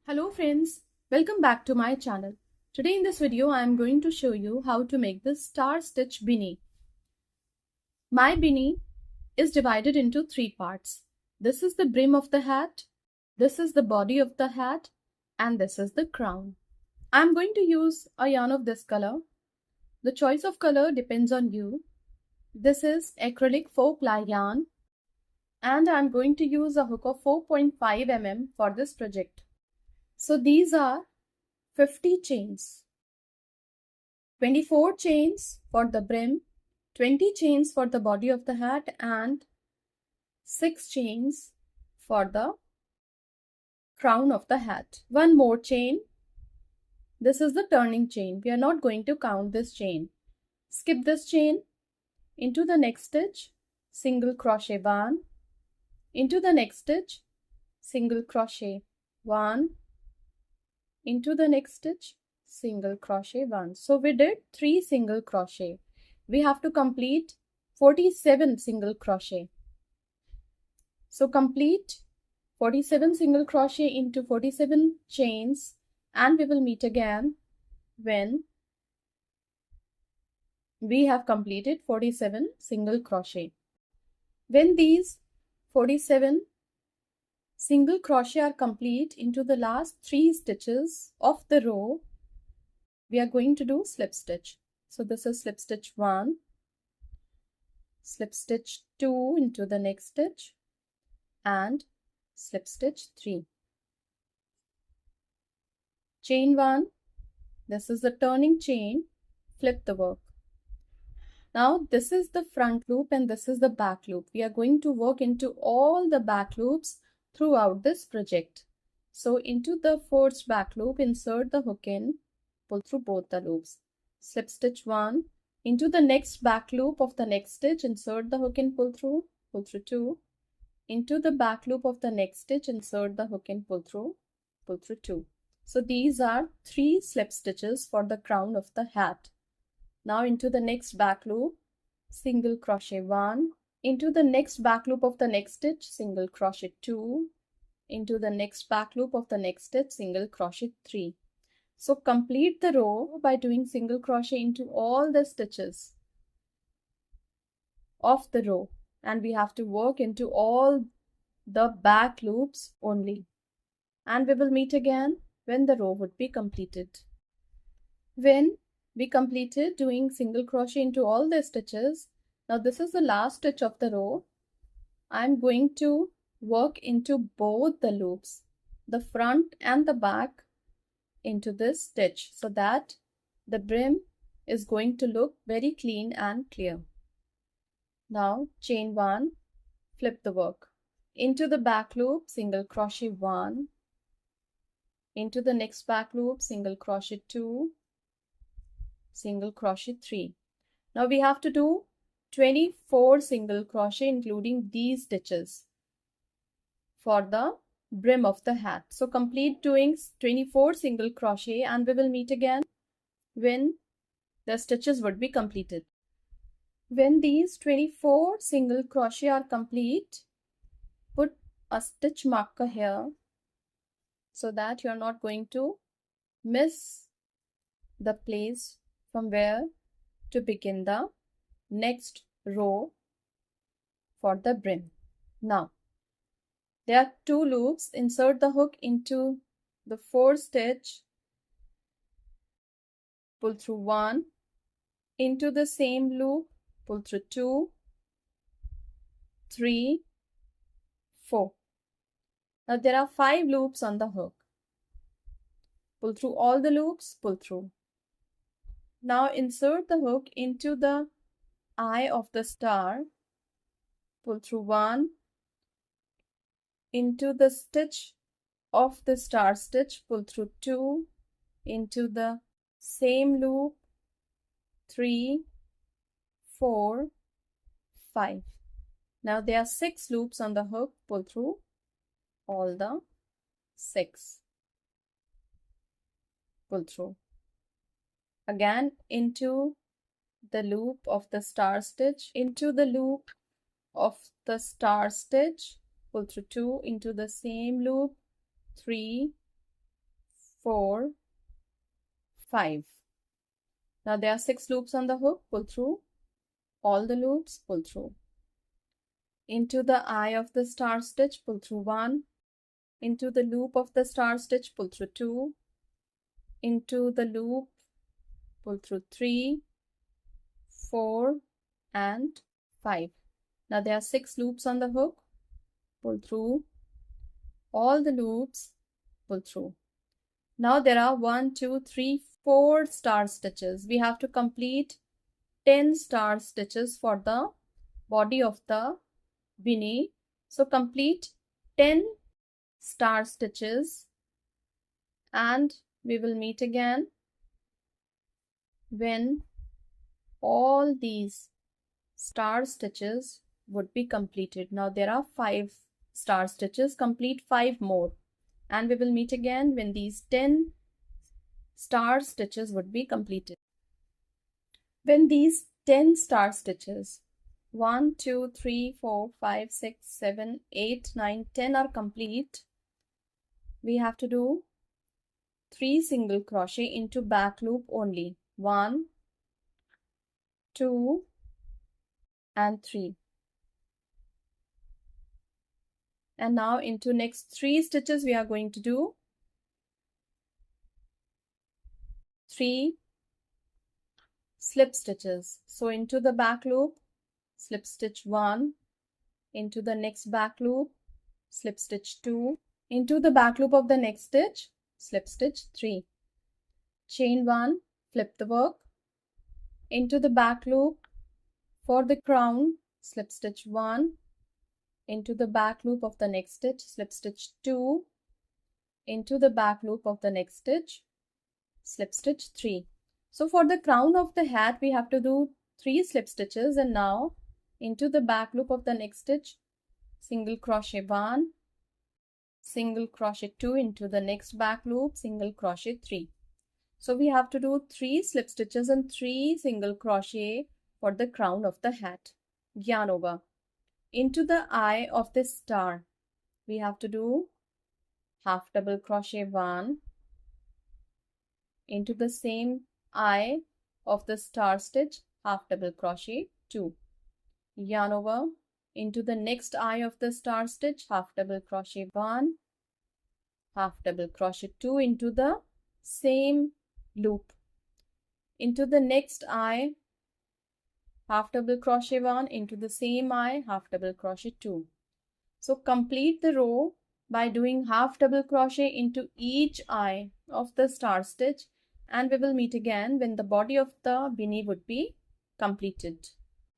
Hello friends, welcome back to my channel. Today in this video I am going to show you how to make this star stitch beanie. My beanie is divided into three parts. This is the brim of the hat, this is the body of the hat, and this is the crown. I am going to use a yarn of this color. The choice of color depends on you. This is acrylic 4-ply yarn and I am going to use a hook of 4.5 mm for this project. So these are 50 chains, 24 chains for the brim, 20 chains for the body of the hat, and 6 chains for the crown of the hat. One more chain. This is the turning chain. We are not going to count this chain. Skip this chain. Into the next stitch, single crochet 1. Into the next stitch, single crochet 1. Into the next stitch, single crochet 1. So we did 3 single crochet. We have to complete 47 single crochet. So complete 47 single crochet into 47 chains, and we will meet again when we have completed 47 single crochet. When these 47 single crochet are complete into the last 3 stitches of the row, we are going to do slip stitch. So this is slip stitch 1, slip stitch 2 into the next stitch, and slip stitch 3. Chain 1, this is the turning chain, flip the work. Now this is the front loop and this is the back loop. We are going to work into all the back loops throughout this project. So into the first back loop, insert the hook in, pull through both the loops. Slip stitch 1. Into the next back loop of the next stitch, insert the hook in, pull through 2. Into the back loop of the next stitch, insert the hook in, pull through 2. So these are 3 slip stitches for the crown of the hat. Now into the next back loop, single crochet 1. Into the next back loop of the next stitch, single crochet 2. Into the next back loop of the next stitch, single crochet 3. So complete the row by doing single crochet into all the stitches of the row, and we have to work into all the back loops only. And we will meet again when the row would be completed. When we completed doing single crochet into all the stitches, now this is the last stitch of the row. I am going to work into both the loops, the front and the back, into this stitch so that the brim is going to look very clean and clear. Now chain 1, flip the work. Into the back loop, single crochet 1. Into the next back loop, single crochet 2. Single crochet 3. Now we have to do 24 single crochet including these stitches for the brim of the hat. So complete doing 24 single crochet and we will meet again when the stitches would be completed. When these 24 single crochet are complete, put a stitch marker here so that you are not going to miss the place from where to begin the next row for the brim. Now there are 2 loops. Insert the hook into the 4th stitch, pull through 1, into the same loop, pull through 2, 3, 4. Now there are 5 loops on the hook. Pull through all the loops, pull through. Now insert the hook into the eye of the star, pull through 1, into the stitch of the star stitch, pull through 2, into the same loop, 3, 4, 5. Now there are 6 loops on the hook, pull through all the 6. Pull through. Again into the loop of the star stitch, into the loop of the star stitch, pull through 2, into the same loop, 3, 4, 5. Now there are 6 loops on the hook. Pull through all the loops, pull through. Into the eye of the star stitch, pull through 1. Into the loop of the star stitch, pull through 2. Into the loop, pull through 3, 4 and 5. Now there are 6 loops on the hook. Pull through all the loops, pull through. Now there are 1, 2, 3, 4 star stitches. We have to complete 10 star stitches for the body of the beanie. So complete 10 star stitches and we will meet again when all these star stitches would be completed. Now there are 5 star stitches. Complete 5 more and we will meet again when these 10 star stitches would be completed. When these 10 star stitches 1, 2, 3, 4, 5, 6, 7, 8, 9, 10 are complete, we have to do 3 single crochet into back loop only. 1, 2 and 3. And now into next 3 stitches we are going to do 3 slip stitches. So into the back loop, slip stitch 1, into the next back loop, slip stitch 2, into the back loop of the next stitch, slip stitch 3, chain 1, flip the work, into the back loop for the crown, slip stitch 1, into the back loop of the next stitch, slip stitch 2, into the back loop of the next stitch, slip stitch 3. So for the crown of the hat we have to do 3 slip stitches, and now into the back loop of the next stitch, single crochet 1, single crochet 2, into the next back loop, single crochet 3. So we have to do 3 slip stitches and 3 single crochet for the crown of the hat. Yarn over. Into the eye of the star we have to do half double crochet 1, into the same eye of the star stitch, half double crochet 2, yarn over, into the next eye of the star stitch, half double crochet 1, half double crochet 2, into the same loop, into the next eye, half double crochet 1, into the same eye, half double crochet 2. So complete the row by doing half double crochet into each eye of the star stitch, and we will meet again when the body of the beanie would be completed.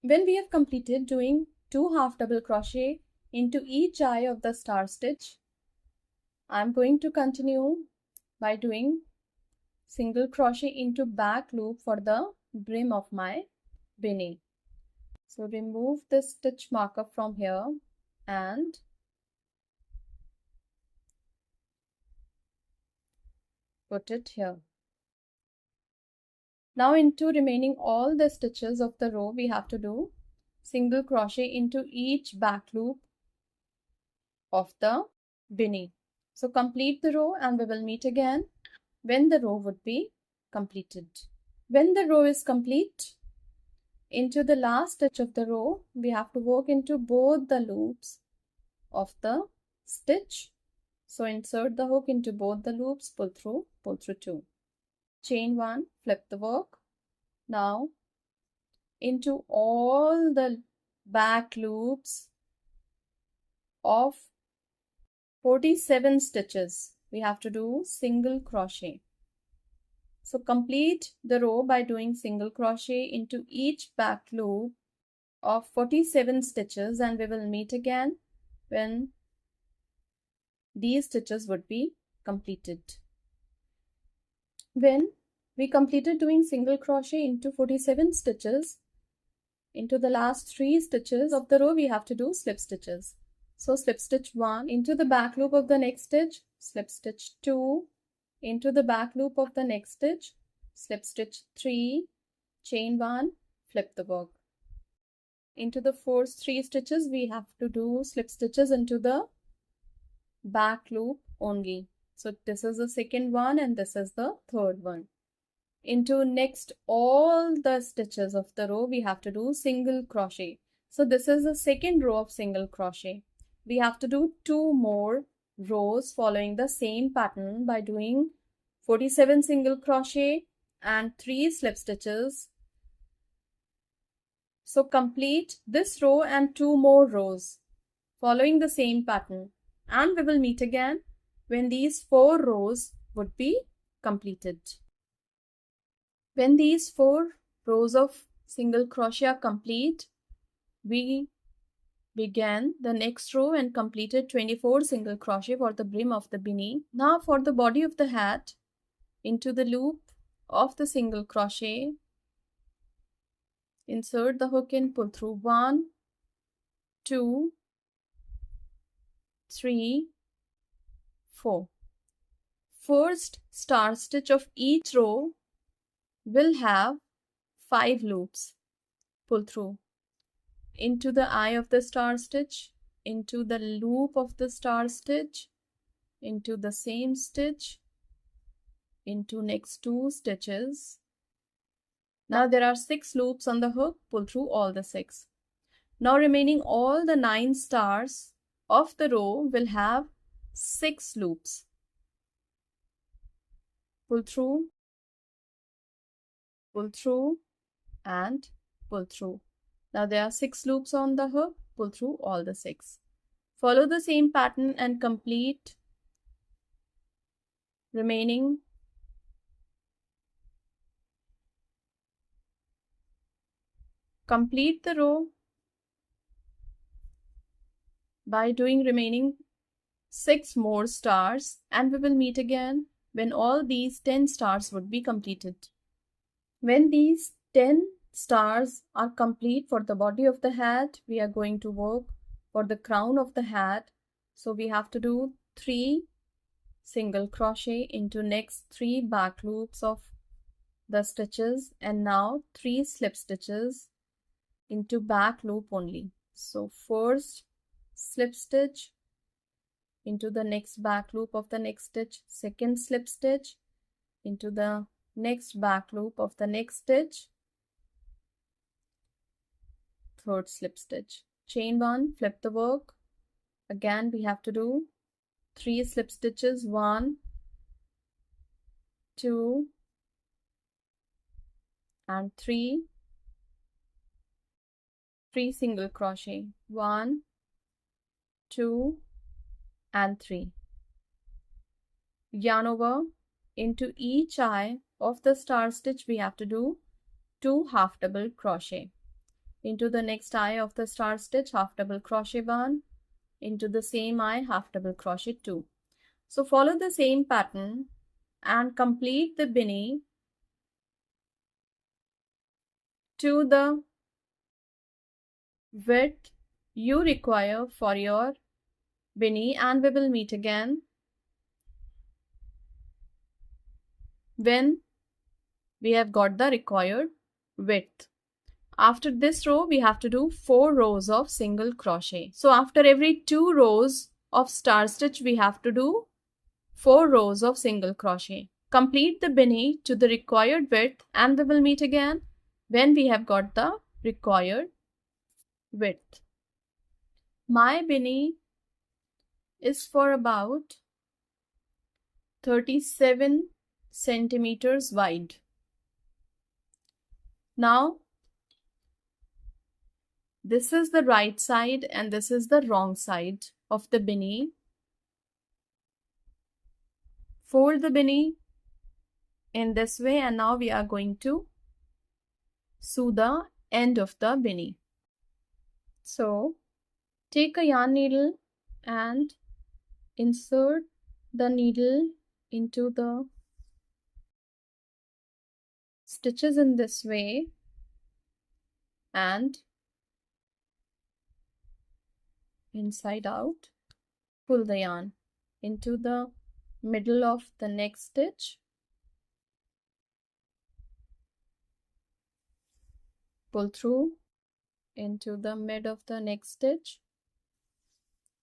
When we have completed doing 2 half double crochet into each eye of the star stitch, I am going to continue by doing single crochet into back loop for the brim of my beanie. So remove this stitch marker from here and put it here. Now into remaining all the stitches of the row we have to do single crochet into each back loop of the beanie. So complete the row and we will meet again when the row would be completed. When the row is complete, into the last stitch of the row we have to work into both the loops of the stitch. So insert the hook into both the loops, pull through 2. Chain 1, flip the work. Now into all the back loops of 47 stitches we have to do single crochet. So complete the row by doing single crochet into each back loop of 47 stitches, and we will meet again when these stitches would be completed. When we completed doing single crochet into 47 stitches, into the last 3 stitches of the row we have to do slip stitches. So slip stitch 1 into the back loop of the next stitch, slip stitch 2 into the back loop of the next stitch, slip stitch 3, chain 1, flip the work. Into the first 3 stitches we have to do slip stitches into the back loop only. So this is the second one and this is the third one. Into next all the stitches of the row we have to do single crochet. So this is the second row of single crochet. We have to do 2 more rows following the same pattern by doing 47 single crochet and 3 slip stitches. So complete this row and 2 more rows following the same pattern, and we will meet again when these 4 rows would be completed. When these 4 rows of single crochet are complete, we began the next row and completed 24 single crochet for the brim of the beanie. Now for the body of the hat, into the loop of the single crochet, insert the hook and pull through 1, 2, 3, 4. First star stitch of each row will have 5 loops. Pull through into the eye of the star stitch, into the loop of the star stitch, into the same stitch, into next 2 stitches. Now there are 6 loops on the hook. Pull through all the 6. Now remaining all the 9 stars of the row will have 6 loops. Pull through, and pull through. Now there are 6 loops on the hook. Pull through all the 6. Follow the same pattern and complete remaining complete the row by doing remaining 6 more stars, and we will meet again when all these 10 stars would be completed. When these 10 stars are complete for the body of the hat, we are going to work for the crown of the hat. So we have to do 3 single crochet into next 3 back loops of the stitches, and now 3 slip stitches into back loop only. So first slip stitch into the next back loop of the next stitch, second slip stitch into the next back loop of the next stitch, third slip stitch, chain 1, flip the work. Again we have to do 3 slip stitches, 1, 2 and 3 single crochet, 1, 2 and 3. Yarn over. Into each eye of the star stitch we have to do 2 half double crochet. Into the next eye of the star stitch, half double crochet 1, into the same eye, half double crochet 2. So follow the same pattern and complete the beanie to the width you require for your beanie, and we will meet again when we have got the required width. After this row, we have to do 4 rows of single crochet. So after every 2 rows of star stitch, we have to do 4 rows of single crochet. Complete the beanie to the required width, and we will meet again when we have got the required width. My beanie is for about 37 centimeters wide. Now this is the right side and this is the wrong side of the beanie. Fold the beanie in this way, and now we are going to sew the end of the beanie. So take a yarn needle and insert the needle into the stitches in this way, and inside out pull the yarn into the middle of the next stitch, pull through into the mid of the next stitch,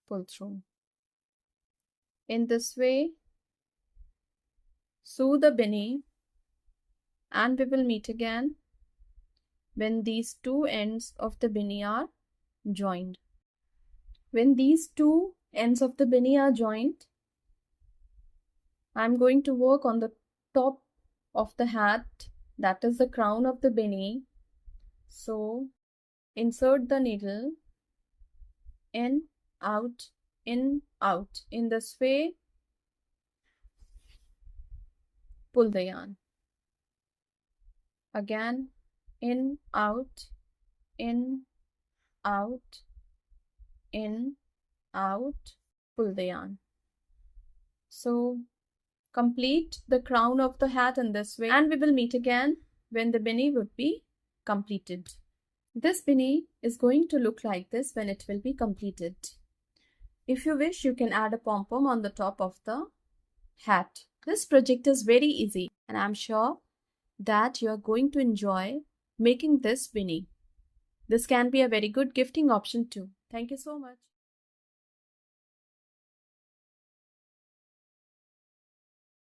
pull through. In this way Sew the beanie, and we will meet again when these two ends of the beanie are joined. When these two ends of the beanie are joined, I'm going to work on the top of the hat, that is the crown of the beanie. So insert the needle in, out, in, out. In this way, pull the yarn. Again, in, out, in, out, in, out, pull the yarn. So complete the crown of the hat in this way, and we will meet again when the beanie would be completed. This beanie is going to look like this when it will be completed. If you wish, you can add a pom-pom on the top of the hat. This project is very easy, and I'm sure that you are going to enjoy making this beanie. This can be a very good gifting option too. Thank you so much.